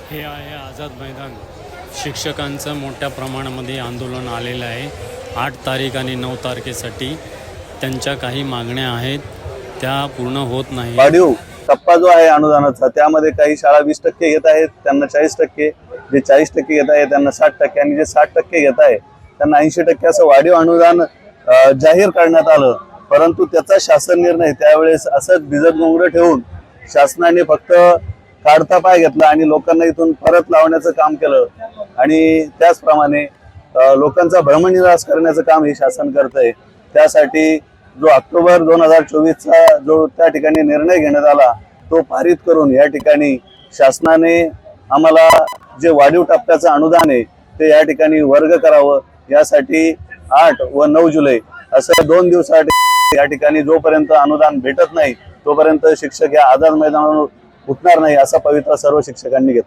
हे आहे आझाद मैदान. शिक्षकांचं मोठ्या प्रमाणामध्ये आंदोलन आलेलं आहे. 8 तारीख आणि 9 तारखेसाठी त्यांच्या काही मागण्या आहेत, त्या पूर्ण होत नाही. वाढीव टप्पा जो आहे अनुदानाचा, त्यामध्ये काही शाळा 20% घेत आहेत, त्यांना 40%, जे 40% घेत आहे त्यांना 60% आणि जे 60% घेत आहे त्यांना 80% असं वाढीव अनुदान जाहीर करण्यात आलं. परंतु त्याचा शासन निर्णय त्यावेळेस असं भिजत गोंगडं ठेवून शासनाने फक्त काढता पाय घेतला आणि लोकांना इथून परत लावण्याचं काम केलं. आणि त्याचप्रमाणे लोकांचा भ्रमनिरास करण्याचं काम हे शासन करत आहे. त्यासाठी जो ऑक्टोबर 2024चा जो त्या ठिकाणी निर्णय घेण्यात आला तो पारित करून या ठिकाणी शासनाने आम्हाला जे वाढीव टप्प्याचं अनुदान आहे ते या ठिकाणी वर्ग करावं. यासाठी 8 व 9 जुलै असं 2 दिवसासाठी या ठिकाणी जोपर्यंत अनुदान भेटत नाही तोपर्यंत शिक्षक या आझाद मैदानावर उठणार नाही असा पवित्रा सर्व शिक्षकांनी घेतला.